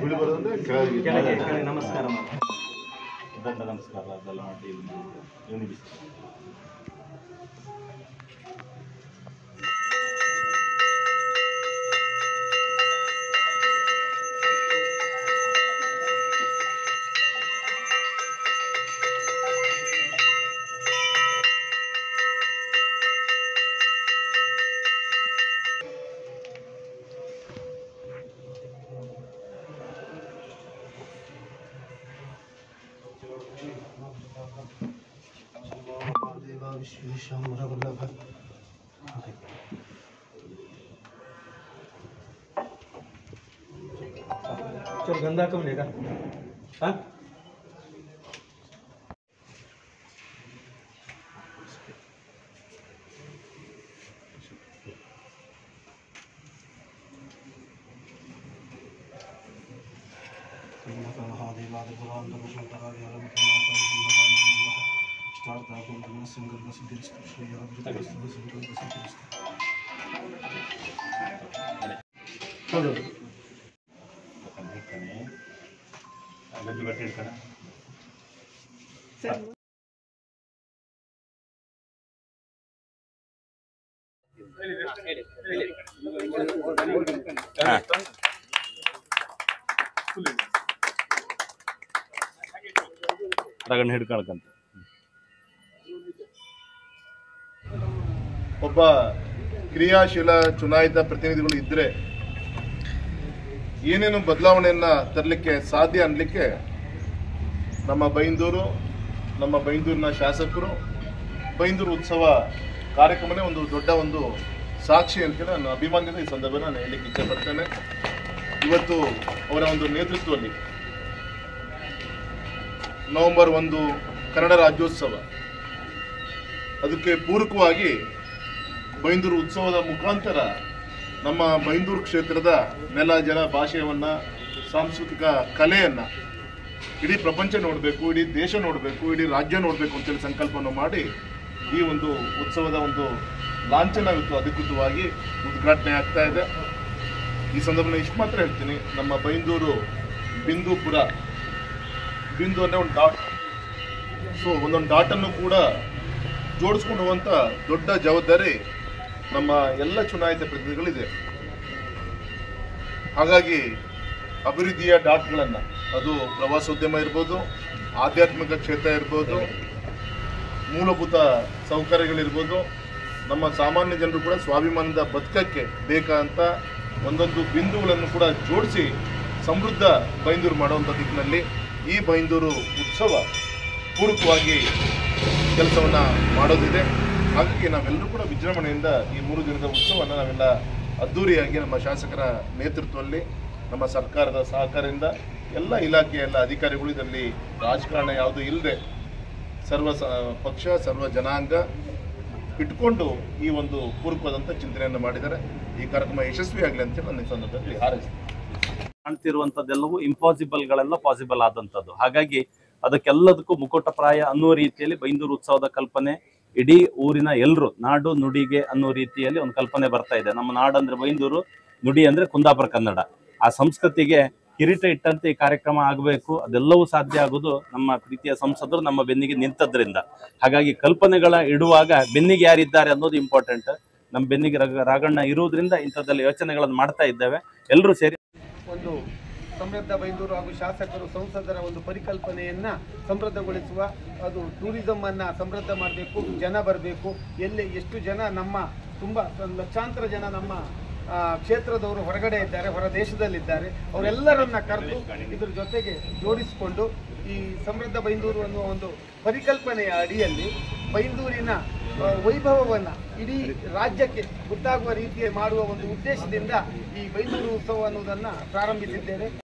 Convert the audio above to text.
ಬೀಳಿ ಬರೋದಂದ್ರೆ ಕೆಳಗೆ ನಮಸ್ಕಾರ ದಂಡ ನಮಸ್ಕಾರ ಅದೆಲ್ಲ ಮಾಡಿ ಇವನಿಗೆ विश्वेश्वर वल्लभ चल गंदा कम लेगा हाँ ರಗಣ್ಣ ಹಿಡ್ಕೊಳ್ಕಂತ ಒಬ್ಬ ಕ್ರಿಯಾಶೀಲ ಚುನಾಯಿತ ಪ್ರತಿನಿಧಿಗಳು ಇದ್ರೆ ಏನೇನು ಬದಲಾವಣೆಯನ್ನ ತರಲಿಕ್ಕೆ ಸಾಧ್ಯ ಅನ್ಲಿಕ್ಕೆ ನಮ್ಮ ಬೈಂದೂರಿನ ಶಾಸಕರು ಬೈಂದೂರು ಉತ್ಸವ ಕಾರ್ಯಕ್ರಮನೇ ಒಂದು ದೊಡ್ಡ ಒಂದು ಸಾಕ್ಷಿ ಅಂತ ನಾನು ಅಭಿಮಾನದಿಂದ ಈ ಸಂದರ್ಭ ನಾನು ಹೇಳಲಿಕ್ಕೆ ಇಚ್ಛೆಪಡ್ತೇನೆ. ಇವತ್ತು ಅವರ ಒಂದು ನೇತೃತ್ವದಲ್ಲಿ ನವೆಂಬರ್ 1 ಕನ್ನಡ ರಾಜ್ಯೋತ್ಸವ, ಅದಕ್ಕೆ ಪೂರಕವಾಗಿ ಬೈಂದೂರು ಉತ್ಸವದ ಮುಖಾಂತರ ನಮ್ಮ ಬೈಂದೂರು ಕ್ಷೇತ್ರದ ನೆಲ ಜಲ ಭಾಷೆಯನ್ನ ಸಾಂಸ್ಕೃತಿಕ ಕಲೆಯನ್ನ ಇಡೀ ಪ್ರಪಂಚ ನೋಡಬೇಕು, ಇಡೀ ದೇಶ ನೋಡಬೇಕು, ಇಡೀ ರಾಜ್ಯ ನೋಡಬೇಕು ಅಂತೇಳಿ ಸಂಕಲ್ಪವನ್ನು ಮಾಡಿ ಈ ಒಂದು ಉತ್ಸವದ ಒಂದು ಲಾಂಛನ ಇವತ್ತು ಅಧಿಕೃತವಾಗಿ ಉದ್ಘಾಟನೆ ಆಗ್ತಾ ಇದೆ. ಈ ಸಂದರ್ಭದಲ್ಲಿ ಇಷ್ಟು ಮಾತ್ರ ಹೇಳ್ತೀನಿ, ನಮ್ಮ ಬೈಂದೂರು ಬಿಂದುಪುರ, ಬಿಂದು ಅಂದರೆ ಒಂದು ಡಾಟ್, ಸೊ ಒಂದೊಂದು ಡಾಟನ್ನು ಕೂಡ ಜೋಡಿಸ್ಕೊಂಡು ಹೋಗುವಂಥ ದೊಡ್ಡ ಜವಾಬ್ದಾರಿ ನಮ್ಮ ಎಲ್ಲ ಚುನಾಯಿತ ಪ್ರತಿನಿಧಿಗಳಿದೆ. ಹಾಗಾಗಿ ಅಭಿವೃದ್ಧಿಯ ಡಾಟ್ಗಳನ್ನು, ಅದು ಪ್ರವಾಸೋದ್ಯಮ ಇರ್ಬೋದು, ಆಧ್ಯಾತ್ಮಿಕ ಕ್ಷೇತ್ರ ಇರ್ಬೋದು, ಮೂಲಭೂತ ಸೌಕರ್ಯಗಳಿರ್ಬೋದು, ನಮ್ಮ ಸಾಮಾನ್ಯ ಜನರು ಕೂಡ ಸ್ವಾಭಿಮಾನದ ಬದುಕಕ್ಕೆ ಬೇಕಾದಂಥ ಒಂದೊಂದು ಬಿಂದುಗಳನ್ನು ಕೂಡ ಜೋಡಿಸಿ ಸಮೃದ್ಧ ಬೈಂದೂರು ಮಾಡುವಂಥ ದಿಕ್ಕಿನಲ್ಲಿ ಈ ಬೈಂದೂರು ಉತ್ಸವ ಪೂರಕವಾಗಿ ಕೆಲಸವನ್ನು ಮಾಡೋದಿದೆ. ಹಾಗಾಗಿ ನಾವೆಲ್ಲರೂ ಕೂಡ ವಿಜೃಂಭಣೆಯಿಂದ ಈ 3 ದಿನದ ಉತ್ಸವವನ್ನು ನಾವೆಲ್ಲ ಅದ್ದೂರಿಯಾಗಿ ನಮ್ಮ ಶಾಸಕರ ನೇತೃತ್ವದಲ್ಲಿ, ನಮ್ಮ ಸರ್ಕಾರದ ಸಹಕಾರದಿಂದ, ಎಲ್ಲ ಇಲಾಖೆಯ ಎಲ್ಲ ಅಧಿಕಾರಿಗಳು, ಇದರಲ್ಲಿ ರಾಜಕಾರಣ ಯಾವುದೂ ಇಲ್ಲದೆ ಸರ್ವ ಪಕ್ಷ ಸರ್ವ ಜನಾಂಗ ಇಟ್ಕೊಂಡು ಈ ಒಂದು ಪೂರಕವಾದಂಥ ಚಿಂತನೆಯನ್ನು ಮಾಡಿದ್ದಾರೆ. ಈ ಕಾರ್ಯಕ್ರಮ ಯಶಸ್ವಿಯಾಗಲಿ ಅಂತ ನನ್ನ ಈ ಸಂದರ್ಭದಲ್ಲಿ ಹಾರೈಸ್ತೀನಿ. ಕಾಣ್ತಿರುವಂತದ್ದೆಲ್ಲವೂ ಇಂಪಾಸಿಬಲ್ಗಳೆಲ್ಲ ಪಾಸಿಬಲ್ ಆದಂಥದ್ದು. ಹಾಗಾಗಿ ಅದಕ್ಕೆಲ್ಲದಕ್ಕೂ ಮುಕುಟಪ್ರಾಯ ಅನ್ನೋ ರೀತಿಯಲ್ಲಿ ಬೈಂದೂರು ಉತ್ಸವದ ಕಲ್ಪನೆ ಇಡೀ ಊರಿನ ಎಲ್ಲರೂ ನಾಡು ನುಡಿಗೆ ಅನ್ನೋ ರೀತಿಯಲ್ಲಿ ಒಂದು ಕಲ್ಪನೆ ಬರ್ತಾ ಇದೆ. ನಮ್ಮ ನಾಡಂದ್ರೆ ಬೈಂದೂರು, ನುಡಿ ಅಂದ್ರೆ ಕುಂದಾಪುರ ಕನ್ನಡ. ಆ ಸಂಸ್ಕೃತಿಗೆ ಕಿರೀಟ ಇಟ್ಟಂತೆ ಈ ಕಾರ್ಯಕ್ರಮ ಆಗಬೇಕು. ಅದೆಲ್ಲವೂ ಸಾಧ್ಯ ಆಗೋದು ನಮ್ಮ ಪ್ರೀತಿಯ ಸಂಸದರು ನಮ್ಮ ಬೆನ್ನಿಗೆ ನಿಂತದ್ರಿಂದ. ಹಾಗಾಗಿ ಕಲ್ಪನೆಗಳ ಇಡುವಾಗ ಬೆನ್ನಿಗೆ ಯಾರಿದ್ದಾರೆ ಅನ್ನೋದು ಇಂಪಾರ್ಟೆಂಟ್. ನಮ್ಮ ಬೆನ್ನಿಗೆ ರಾಗಣ್ಣ ಇರುವುದರಿಂದ ಇಂಥದ್ದೆಲ್ಲ ಯೋಚನೆಗಳನ್ನು ಮಾಡ್ತಾ ಇದ್ದೇವೆ. ಎಲ್ಲರೂ ಸೇರಿ ಒಂದು ಸಮೃದ್ಧ ಬೈಂದೂರು ಹಾಗೂ ಶಾಸಕರು ಸಂಸದರ ಒಂದು ಪರಿಕಲ್ಪನೆಯನ್ನ ಸಮೃದ್ಧಗೊಳಿಸುವ, ಅದು ಟೂರಿಸಂ ಅನ್ನ ಸಮೃದ್ಧ ಮಾಡಬೇಕು, ಜನ ಬರಬೇಕು, ಎಲ್ಲಿ ಎಷ್ಟು ಜನ ನಮ್ಮ ತುಂಬ ಲಕ್ಷಾಂತರ ಜನ ನಮ್ಮ ಕ್ಷೇತ್ರದವರು ಹೊರಗಡೆ ಇದ್ದಾರೆ, ಹೊರ ದೇಶದಲ್ಲಿದ್ದಾರೆ, ಅವರೆಲ್ಲರನ್ನ ಕರೆದು ಇದ್ರ ಜೊತೆಗೆ ಜೋಡಿಸಿಕೊಂಡು ಈ ಸಮೃದ್ಧ ಬೈಂದೂರು ಅನ್ನುವ ಒಂದು ಪರಿಕಲ್ಪನೆಯ ಅಡಿಯಲ್ಲಿ ಬೈಂದೂರಿನ ವೈಭವವನ್ನು ಇಡೀ ರಾಜ್ಯಕ್ಕೆ ಗೊತ್ತಾಗುವ ರೀತಿಯಲ್ಲಿ ಮಾಡುವ ಒಂದು ಉದ್ದೇಶದಿಂದ ಈ ಬೈಂದೂರು ಉತ್ಸವ ಅನ್ನೋದನ್ನು ಪ್ರಾರಂಭಿಸಿದ್ದೇವೆ.